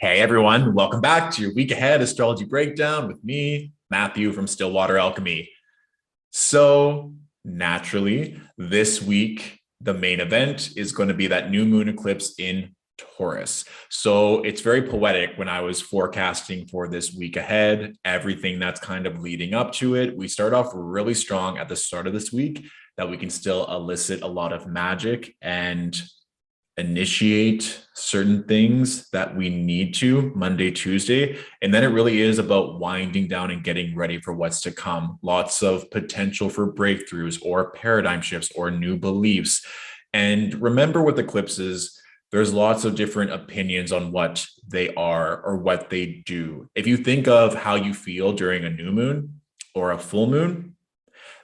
Hey everyone, welcome back to your week ahead astrology breakdown with me, Matthew from Stillwater Alchemy. So, naturally, this week, the main event is going to be that new moon eclipse in Taurus. So, it's very poetic when I was forecasting for this week ahead, everything that's kind of leading up to it. We start off really strong at the start of this week, that we can still elicit a lot of magic and initiate certain things that we need to Monday, Tuesday. And then it really is about winding down and getting ready for what's to come. Lots of potential for breakthroughs or paradigm shifts or new beliefs. And remember with eclipses, there's lots of different opinions on what they are or what they do. If you think of how you feel during a new moon or a full moon,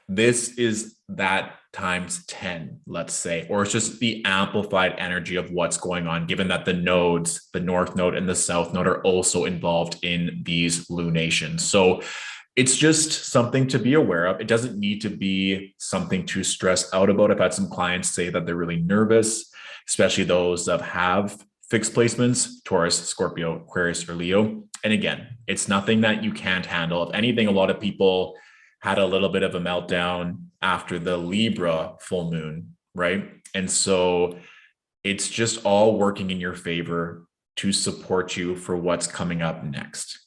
this is that times 10, let's say, or it's just the amplified energy of what's going on, given that the nodes, the north node and the south node, are also involved in these lunations. So it's just something to be aware of. It doesn't need to be something to stress out about. I've had some clients say that they're really nervous, especially those that have fixed placements, Taurus, Scorpio, Aquarius, or Leo. And again, it's nothing that you can't handle. If anything, a lot of people had a little bit of a meltdown after the Libra full moon, right? And so it's just all working in your favor to support you for what's coming up next.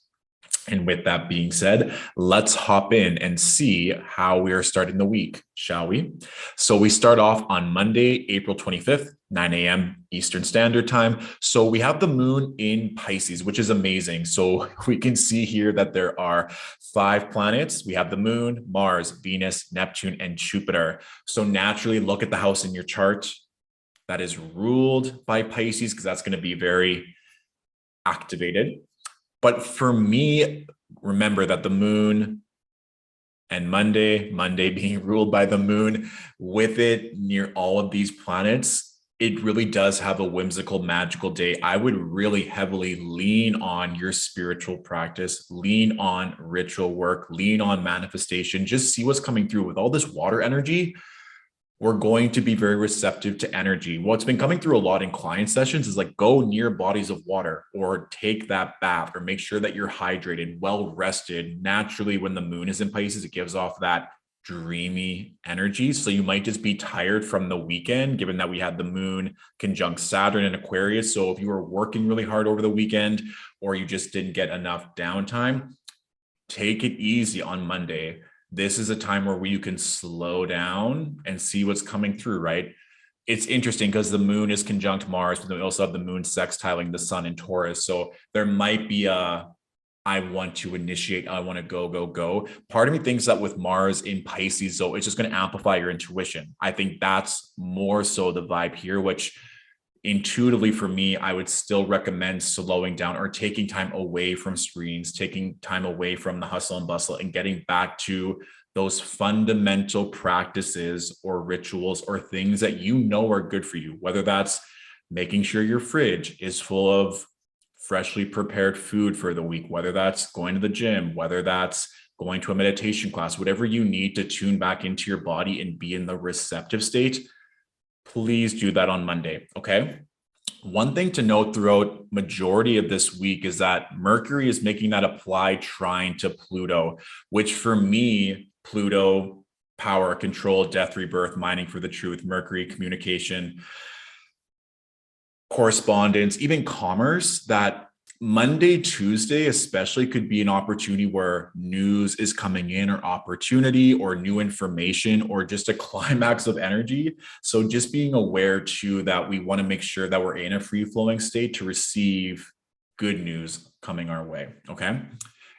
And with that being said, let's hop in and see how we are starting the week, shall we? So we start off on Monday, April 25th, 9 a.m. Eastern Standard Time. So we have the moon in Pisces, which is amazing. So we can see here that there are 5 planets. We have the moon, Mars, Venus, Neptune, and Jupiter. So naturally, look at the house in your chart that is ruled by Pisces, because that's going to be very activated. But for me, remember that the moon and Monday being ruled by the moon, with it near all of these planets, it really does have a whimsical, magical day. I would really heavily lean on your spiritual practice, lean on ritual work, lean on manifestation, just see what's coming through with all this water energy. We're going to be very receptive to energy. What's been coming through a lot in client sessions is like, go near bodies of water or take that bath or make sure that you're hydrated, well rested. Naturally, when the moon is in Pisces, it gives off that dreamy energy. So you might just be tired from the weekend, given that we had the moon conjunct Saturn in Aquarius. So if you were working really hard over the weekend or you just didn't get enough downtime, take it easy on Monday. This is a time where you can slow down and see what's coming through, right? It's interesting because the moon is conjunct Mars, but then we also have the moon sextiling the sun in Taurus. So there might be I want to initiate, I want to go. Part of me thinks that with Mars in Pisces, though, it's just going to amplify your intuition. I think that's more so the vibe here, which intuitively for me, I would still recommend slowing down or taking time away from screens, taking time away from the hustle and bustle and getting back to those fundamental practices or rituals or things that you know are good for you, whether that's making sure your fridge is full of freshly prepared food for the week, whether that's going to the gym, whether that's going to a meditation class, whatever you need to tune back into your body and be in the receptive state. Please do that on Monday, okay? One thing to note throughout majority of this week is that Mercury is making that applied trine to Pluto, which for me, Pluto, power, control, death, rebirth, mining for the truth, Mercury, communication, correspondence, even commerce, that Monday, Tuesday, especially could be an opportunity where news is coming in or opportunity or new information or just a climax of energy. So just being aware too, that we want to make sure that we're in a free flowing state to receive good news coming our way. Okay.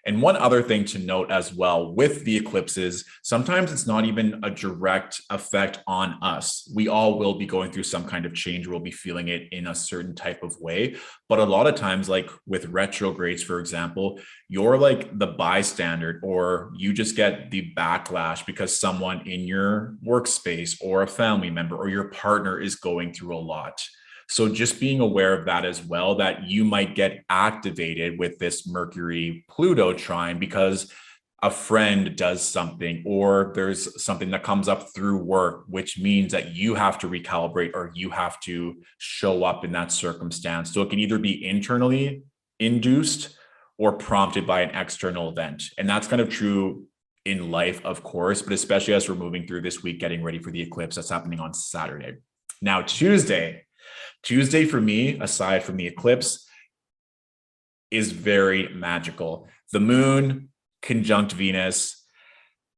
And one other thing to note as well with the eclipses, sometimes it's not even a direct effect on us. We all will be going through some kind of change. We'll be feeling it in a certain type of way. But a lot of times, like with retrogrades, for example, you're like the bystander, or you just get the backlash because someone in your workspace or a family member or your partner is going through a lot. So just being aware of that as well, that you might get activated with this Mercury Pluto trine because a friend does something or there's something that comes up through work, which means that you have to recalibrate or you have to show up in that circumstance. So it can either be internally induced or prompted by an external event. And that's kind of true in life, of course, but especially as we're moving through this week, getting ready for the eclipse that's happening on Saturday. Now, Tuesday for me, aside from the eclipse, is very magical. The moon conjunct Venus.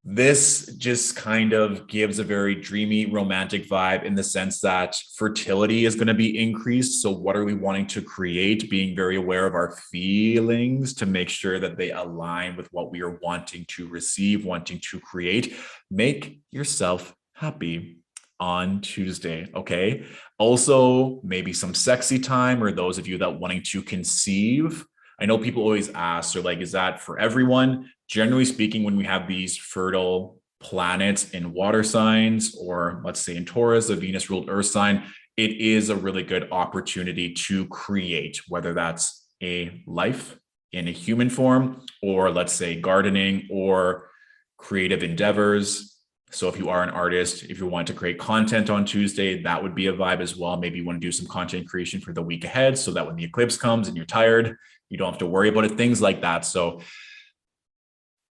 This just kind of gives a very dreamy, romantic vibe in the sense that fertility is going to be increased. So what are we wanting to create? Being very aware of our feelings to make sure that they align with what we are wanting to receive, wanting to create. Make yourself happy on Tuesday, okay? Also, maybe some sexy time, or those of you that wanting to conceive. I know people always ask, so like, is that for everyone? Generally speaking, when we have these fertile planets in water signs, or let's say in Taurus, a Venus ruled earth sign, it is a really good opportunity to create, whether that's a life in a human form, or let's say gardening or creative endeavors. So if you are an artist, if you want to create content on Tuesday, that would be a vibe as well. Maybe you want to do some content creation for the week ahead so that when the eclipse comes and you're tired, you don't have to worry about it, things like that. So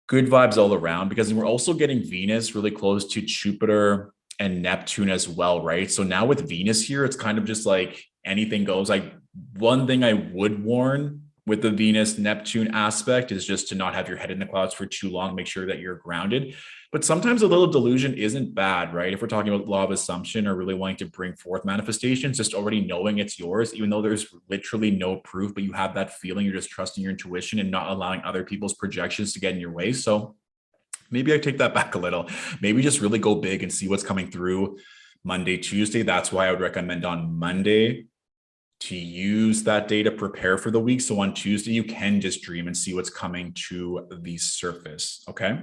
good vibes all around, because we're also getting Venus really close to Jupiter and Neptune as well, right? So now with Venus here, it's kind of just like anything goes. Like, one thing I would warn with the Venus Neptune aspect is just to not have your head in the clouds for too long. Make sure that you're grounded. But sometimes a little delusion isn't bad, right? If we're talking about law of assumption or really wanting to bring forth manifestations, just already knowing it's yours, even though there's literally no proof, but you have that feeling, you're just trusting your intuition and not allowing other people's projections to get in your way. So maybe I take that back a little. Maybe just really go big and see what's coming through Monday, Tuesday. That's why I would recommend on Monday to use that day to prepare for the week. So on Tuesday, you can just dream and see what's coming to the surface. Okay.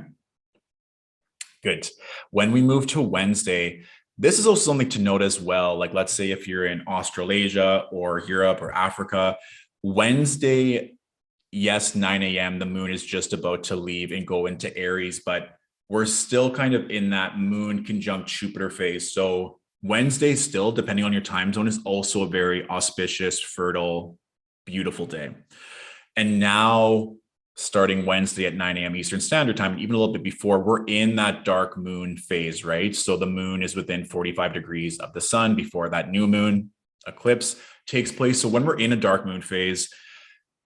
Good. When we move to Wednesday, this is also something to note as well. Like, let's say if you're in Australasia or Europe or Africa, Wednesday, yes, 9 a.m., the moon is just about to leave and go into Aries, but we're still kind of in that moon conjunct Jupiter phase. So Wednesday still, depending on your time zone, is also a very auspicious, fertile, beautiful day. And now starting Wednesday at 9 a.m. Eastern Standard Time, and even a little bit before, we're in that dark moon phase, right? So the moon is within 45 degrees of the sun before that new moon eclipse takes place. So when we're in a dark moon phase,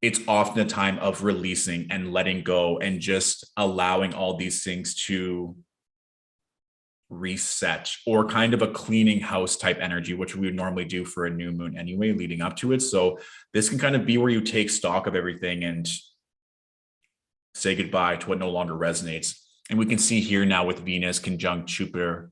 it's often a time of releasing and letting go and just allowing all these things to reset, or kind of a cleaning house type energy, which we would normally do for a new moon anyway, leading up to it. So this can kind of be where you take stock of everything and say goodbye to what no longer resonates. And we can see here now with Venus conjunct Jupiter,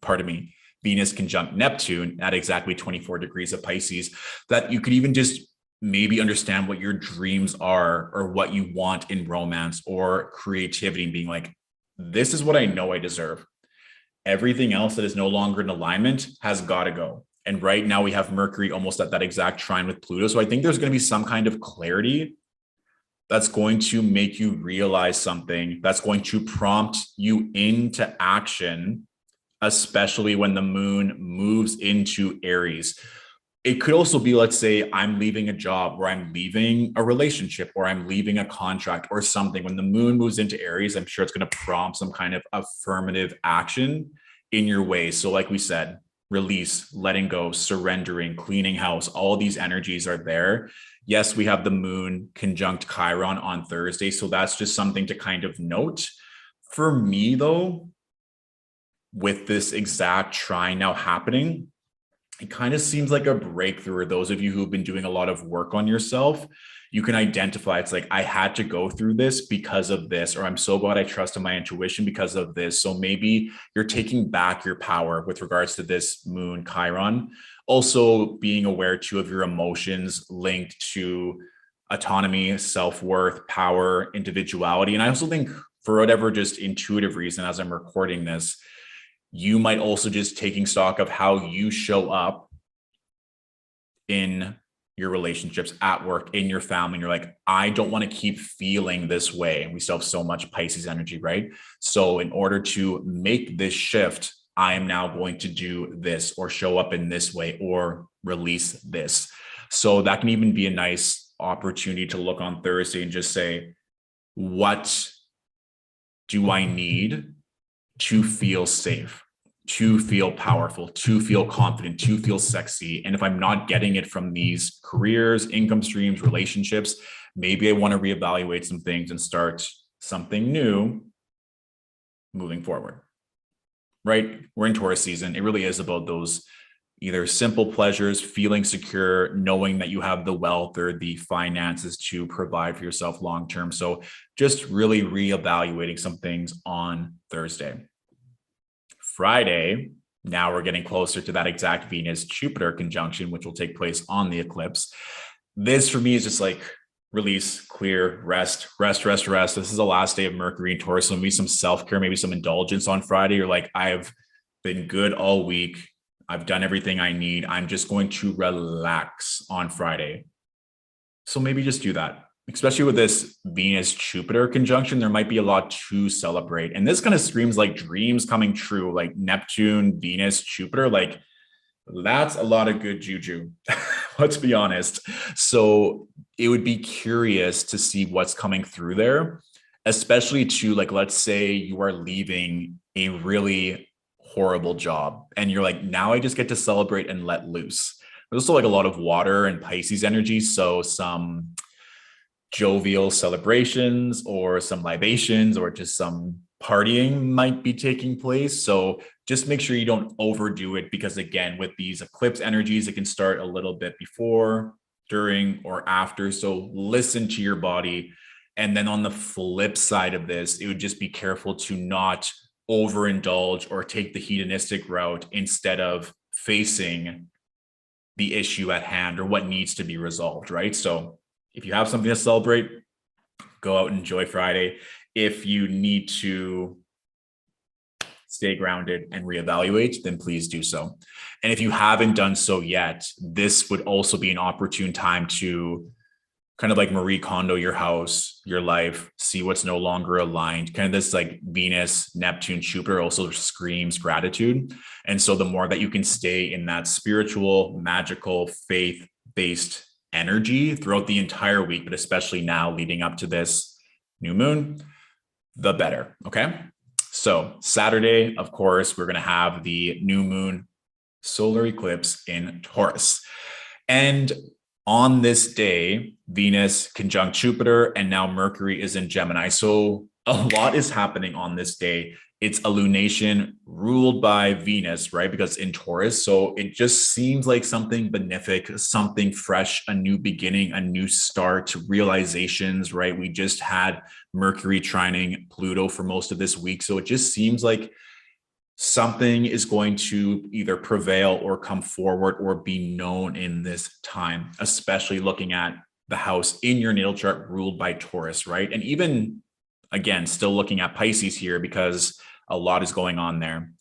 Venus conjunct Neptune at exactly 24 degrees of Pisces, that you could even just maybe understand what your dreams are, or what you want in romance or creativity, and being like, this is what I know I deserve. Everything else that is no longer in alignment has got to go. And right now we have Mercury almost at that exact trine with Pluto. So I think there's going to be some kind of clarity that's going to make you realize something, that's going to prompt you into action, especially when the moon moves into Aries. It could also be, let's say I'm leaving a job, or I'm leaving a relationship, or I'm leaving a contract or something. When the moon moves into Aries, I'm sure it's going to prompt some kind of affirmative action in your way. So like we said, release, letting go, surrendering, cleaning house, all these energies are there. Yes, we have the moon conjunct Chiron on Thursday. So that's just something to kind of note. For me though, with this exact trine now happening, it kind of seems like a breakthrough. Or those of you who've been doing a lot of work on yourself, you can identify, it's like, I had to go through this because of this, or I'm so glad I trusted my intuition because of this. So maybe you're taking back your power with regards to this moon Chiron. Also being aware too of your emotions linked to autonomy, self-worth, power, individuality. And I also think, for whatever just intuitive reason, as I'm recording this, you might also just taking stock of how you show up in your relationships, at work, in your family. And you're like, I don't want to keep feeling this way. And we still have so much Pisces energy, right? So in order to make this shift, I am now going to do this, or show up in this way, or release this. So that can even be a nice opportunity to look on Thursday and just say, what do I need to feel safe, to feel powerful, to feel confident, to feel sexy? And if I'm not getting it from these careers, income streams, relationships, maybe I want to reevaluate some things and start something new moving forward, right? We're in Taurus season. It really is about those either simple pleasures, feeling secure, knowing that you have the wealth or the finances to provide for yourself long-term. So just really reevaluating some things on Thursday. Friday, now we're getting closer to that exact Venus-Jupiter conjunction, which will take place on the eclipse. This for me is just like release, clear, rest. This is the last day of Mercury in Taurus. So maybe some self-care, maybe some indulgence on Friday. You're like, I've been good all week. I've done everything I need. I'm just going to relax on Friday. So maybe just do that. Especially with this Venus-Jupiter conjunction, there might be a lot to celebrate. And this kind of screams like dreams coming true, like Neptune, Venus, Jupiter, like that's a lot of good juju. Let's be honest. So it would be curious to see what's coming through there, especially to like, let's say you are leaving a really horrible job and you're like, now I just get to celebrate and let loose. There's also like a lot of water and Pisces energy. So some jovial celebrations or some libations or just some partying might be taking place. So just make sure you don't overdo it, because again, with these eclipse energies, it can start a little bit before, during, or after. So listen to your body. And then on the flip side of this, it would just be careful to not overindulge or take the hedonistic route instead of facing the issue at hand or what needs to be resolved, right? So if you have something to celebrate, go out and enjoy Friday. If you need to stay grounded and reevaluate, then please do so. And if you haven't done so yet, this would also be an opportune time to kind of like Marie Kondo your house, your life, see what's no longer aligned. Kind of this like Venus, Neptune, Jupiter also screams gratitude. And so the more that you can stay in that spiritual, magical, faith-based energy throughout the entire week, but especially now leading up to this new moon, the better. Okay. So Saturday, of course, we're going to have the new moon solar eclipse in Taurus. And on this day, Venus conjunct Jupiter, and now Mercury is in Gemini. So a lot is happening on this day. It's a lunation ruled by Venus, right? Because in Taurus. So it just seems like something benefic, something fresh, a new beginning, a new start, realizations, right? We just had Mercury trining Pluto for most of this week. So it just seems like something is going to either prevail or come forward or be known in this time, especially looking at the house in your natal chart ruled by Taurus, right? And even, again, still looking at Pisces here because a lot is going on there.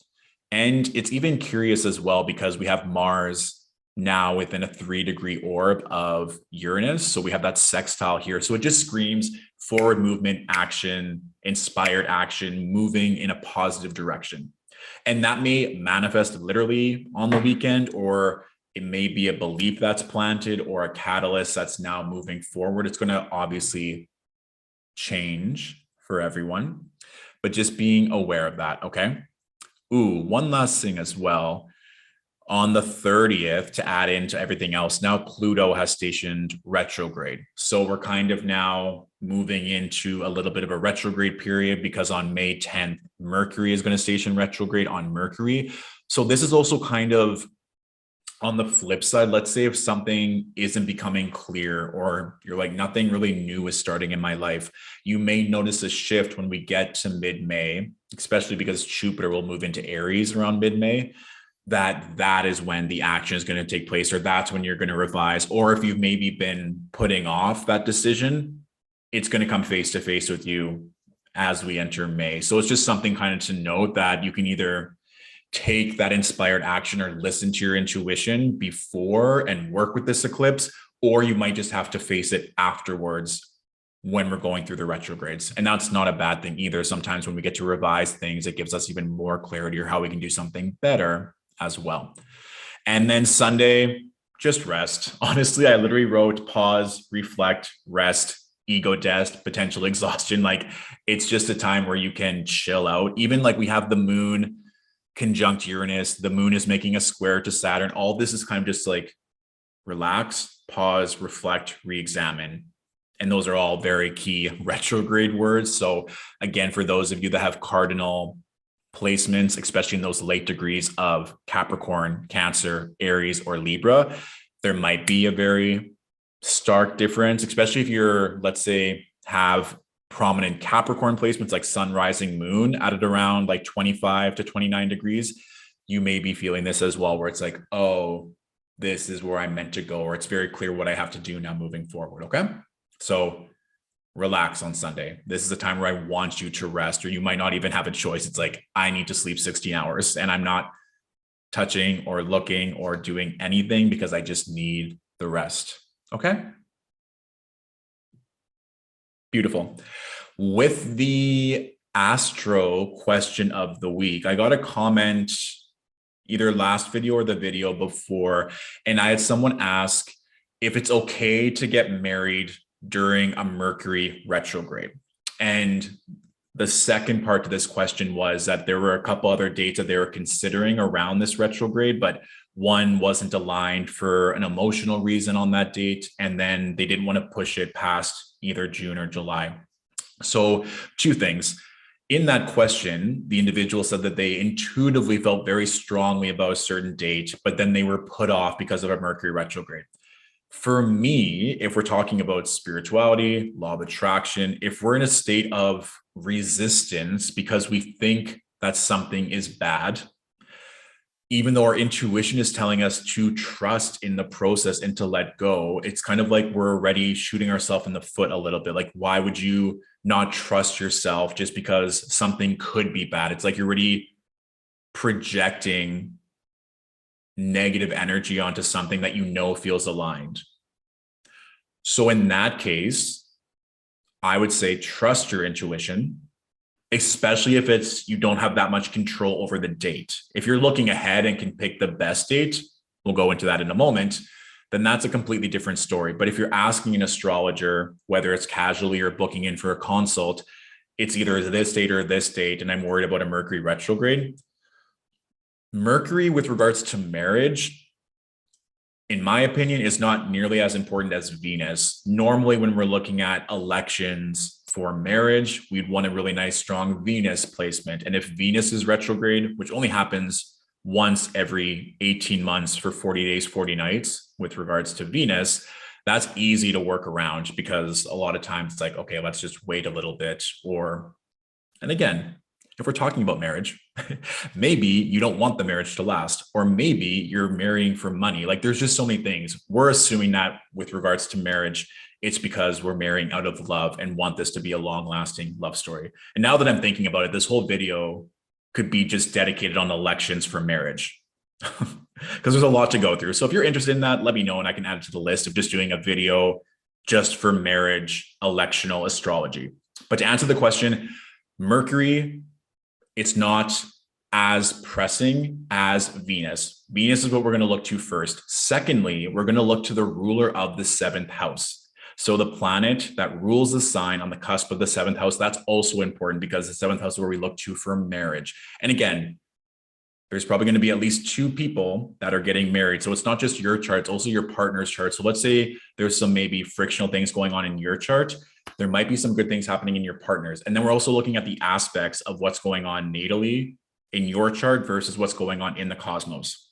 And it's even curious as well because we have Mars now within a 3-degree orb of Uranus. So we have that sextile here. So it just screams forward movement, action, inspired action, moving in a positive direction. And that may manifest literally on the weekend, or it may be a belief that's planted or a catalyst that's now moving forward. It's going to obviously change for everyone, but just being aware of that. Okay. Ooh, one last thing as well. On the 30th, to add into everything else, now Pluto has stationed retrograde. So we're kind of now moving into a little bit of a retrograde period because on May 10th, Mercury is going to station retrograde on Mercury. So this is also kind of on the flip side. Let's say if something isn't becoming clear or you're like, nothing really new is starting in my life, you may notice a shift when we get to mid-May, especially because Jupiter will move into Aries around mid-May. That is when the action is going to take place, or that's when you're going to revise. Or if you've maybe been putting off that decision, it's going to come face to face with you as we enter May. So it's just something kind of to note that you can either take that inspired action or listen to your intuition before and work with this eclipse, or you might just have to face it afterwards when we're going through the retrogrades. And that's not a bad thing either. Sometimes when we get to revise things, it gives us even more clarity or how we can do something better as well. And then Sunday, just rest. Honestly, I literally wrote pause, reflect, rest, ego death, potential exhaustion. Like it's just a time where you can chill out. Even like we have the moon conjunct Uranus, the moon is making a square to Saturn. All this is kind of just like relax, pause, reflect, re-examine. And those are all very key retrograde words. So again, for those of you that have cardinal placements, especially in those late degrees of Capricorn, Cancer, Aries, or Libra, there might be a very stark difference, especially if you're, let's say, have prominent Capricorn placements like sun, rising, moon at around like 25 to 29 degrees. You may be feeling this as well, where it's like, oh, this is where I'm meant to go, or it's very clear what I have to do now moving forward. Okay. So relax on Sunday. This is a time where I want you to rest, or you might not even have a choice. It's like, I need to sleep 16 hours and I'm not touching or looking or doing anything because I just need the rest. Okay. Beautiful. With the Astro question of the week, I got a comment either last video or the video before, and I had someone ask if it's okay to get married during a Mercury retrograde. And the second part to this question was that there were a couple other dates that they were considering around this retrograde, but one wasn't aligned for an emotional reason on that date. And then they didn't want to push it past either June or July. So two things. In that question, the individual said that they intuitively felt very strongly about a certain date, but then they were put off because of a Mercury retrograde. For me, if we're talking about spirituality, law of attraction, if we're in a state of resistance because we think that something is bad, even though our intuition is telling us to trust in the process and to let go, it's kind of like we're already shooting ourselves in the foot a little bit. Like, why would you not trust yourself just because something could be bad? It's like you're already projecting negative energy onto something that you know feels aligned. So in that case, I would say trust your intuition, especially if it's you don't have that much control over the date. If you're looking ahead and can pick the best date, we'll go into that in a moment, then that's a completely different story. But if you're asking an astrologer, whether it's casually or booking in for a consult, it's either this date or this date, and I'm worried about a Mercury retrograde. Mercury, with regards to marriage, in my opinion, is not nearly as important as Venus. Normally, when we're looking at elections for marriage, we'd want a really nice, strong Venus placement. And if Venus is retrograde, which only happens once every 18 months for 40 days, 40 nights with regards to Venus, that's easy to work around because a lot of times it's like, okay, let's just wait a little bit. And again, if we're talking about marriage, maybe you don't want the marriage to last, or maybe you're marrying for money. Like there's just so many things. We're assuming that with regards to marriage, it's because we're marrying out of love and want this to be a long-lasting love story. And now that I'm thinking about it, this whole video could be just dedicated on elections for marriage because there's a lot to go through. So if you're interested in that, let me know and I can add it to the list of just doing a video just for marriage electional astrology. But to answer the question, Mercury, it's not as pressing as Venus. Venus is what we're going to look to first. Secondly, we're going to look to the ruler of the seventh house. So the planet that rules the sign on the cusp of the seventh house, that's also important because the seventh house is where we look to for marriage. And again, there's probably going to be at least two people that are getting married. So it's not just your chart, it's also your partner's chart. So let's say there's some maybe frictional things going on in your chart. There might be some good things happening in your partners. And then we're also looking at the aspects of what's going on natally in your chart versus what's going on in the cosmos.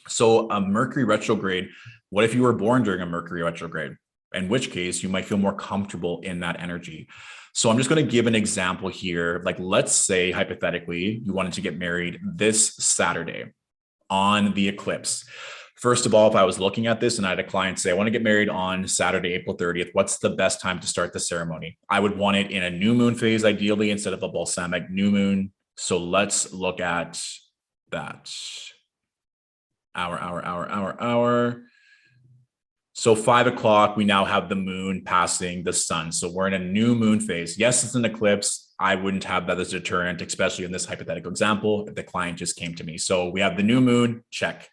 So a Mercury retrograde, what if you were born during a Mercury retrograde? In which case you might feel more comfortable in that energy. So I'm just going to give an example here. Like, let's say hypothetically, you wanted to get married this Saturday on the eclipse. First of all, if I was looking at this and I had a client say, I want to get married on Saturday, April 30th, what's the best time to start the ceremony? I would want it in a new moon phase, ideally, instead of a balsamic new moon. So let's look at that. Hour. So 5 o'clock, we now have the moon passing the sun. So we're in a new moon phase. Yes, it's an eclipse. I wouldn't have that as a deterrent, especially in this hypothetical example, if the client just came to me. So we have the new moon, check.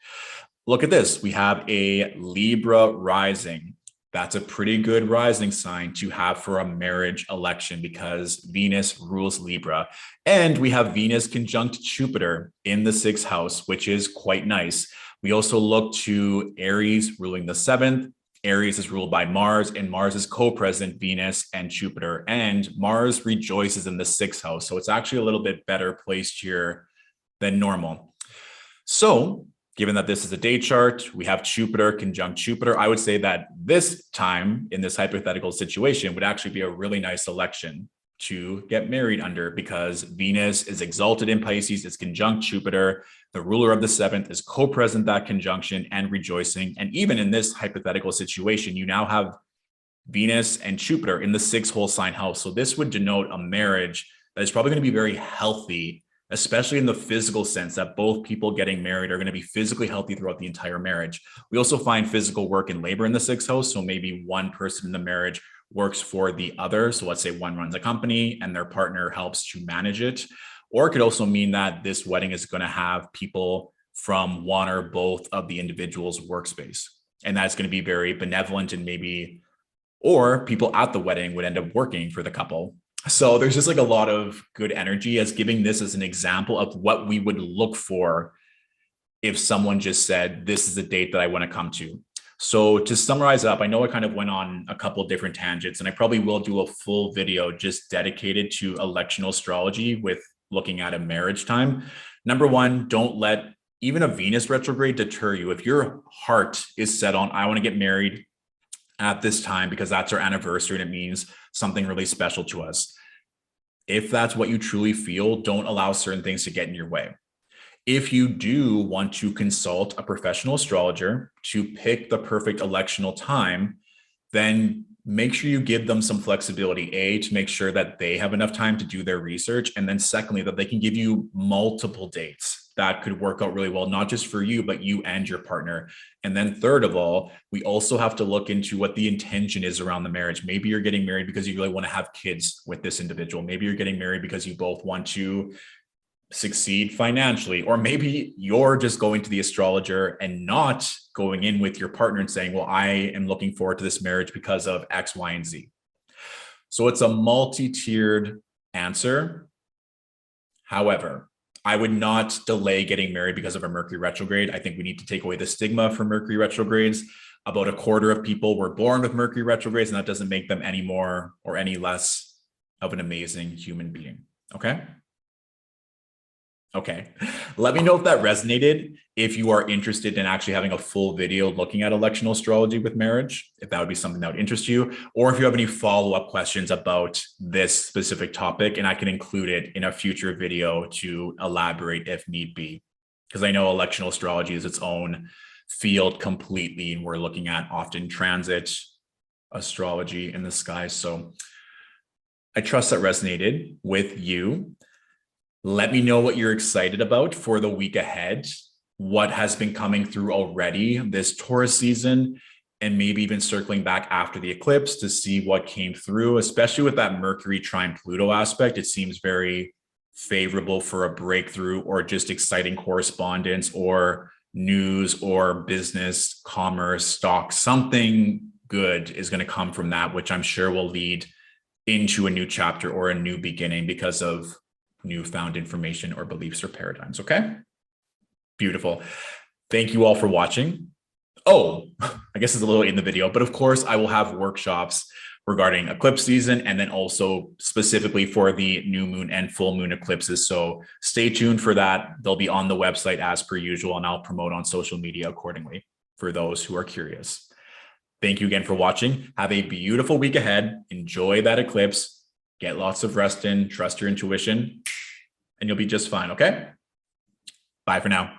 look at this. We have a Libra rising. That's a pretty good rising sign to have for a marriage election because Venus rules Libra. And we have Venus conjunct Jupiter in the 6th house, which is quite nice. We also look to Aries ruling the 7th. Aries is ruled by Mars, and Mars is co-present Venus and Jupiter. And Mars rejoices in the 6th house. So it's actually a little bit better placed here than normal. So given that this is a day chart, we have Jupiter conjunct Jupiter. I would say that this time in this hypothetical situation would actually be a really nice election to get married under because Venus is exalted in Pisces, it's conjunct Jupiter. The ruler of the 7th is co-present that conjunction and rejoicing. And even in this hypothetical situation, you now have Venus and Jupiter in the 6th whole sign house. So this would denote a marriage that is probably going to be very healthy, especially in the physical sense that both people getting married are going to be physically healthy throughout the entire marriage. We also find physical work and labor in the 6th house. So maybe one person in the marriage works for the other. So let's say one runs a company and their partner helps to manage it. Or it could also mean that this wedding is going to have people from one or both of the individual's workspace. And that's going to be very benevolent and maybe, or people at the wedding would end up working for the couple. So there's just like a lot of good energy as giving this as an example of what we would look for if someone just said, this is the date that I want to come to. So to summarize up, I know I kind of went on a couple of different tangents and I probably will do a full video just dedicated to electional astrology with looking at a marriage time. Number one, don't let even a Venus retrograde deter you. If your heart is set on, I want to get married at this time because that's our anniversary and it means something really special to us. If that's what you truly feel, don't allow certain things to get in your way. If you do want to consult a professional astrologer to pick the perfect electional time, then make sure you give them some flexibility, A, to make sure that they have enough time to do their research. And then secondly, that they can give you multiple dates that could work out really well, not just for you, but you and your partner. And then third of all, we also have to look into what the intention is around the marriage. Maybe you're getting married because you really want to have kids with this individual. Maybe you're getting married because you both want to succeed financially, or maybe you're just going to the astrologer and not going in with your partner and saying, well, I am looking forward to this marriage because of X, Y, and Z. So it's a multi-tiered answer. However, I would not delay getting married because of a Mercury retrograde. I think we need to take away the stigma for Mercury retrogrades. About a quarter of people were born with Mercury retrogrades, and that doesn't make them any more or any less of an amazing human being. Okay. Okay, let me know if that resonated. If you are interested in actually having a full video looking at electional astrology with marriage, if that would be something that would interest you, or if you have any follow-up questions about this specific topic, and I can include it in a future video to elaborate if need be. Because I know electional astrology is its own field completely, and we're looking at often transit astrology in the sky. So I trust that resonated with you. Let me know what you're excited about for the week ahead, what has been coming through already this Taurus season, and maybe even circling back after the eclipse to see what came through, especially with that Mercury trine Pluto aspect. It seems very favorable for a breakthrough or just exciting correspondence or news or business, commerce, stock. Something good is going to come from that, which I'm sure will lead into a new chapter or a new beginning because of newfound information or beliefs or paradigms. Okay. Beautiful. Thank you all for watching. Oh, I guess it's a little in the video, but of course I will have workshops regarding eclipse season and then also specifically for the new moon and full moon eclipses. So stay tuned for that. They'll be on the website as per usual, and I'll promote on social media accordingly for those who are curious. Thank you again for watching. Have a beautiful week ahead. Enjoy that eclipse. Get lots of rest in, trust your intuition, and you'll be just fine, okay? Bye for now.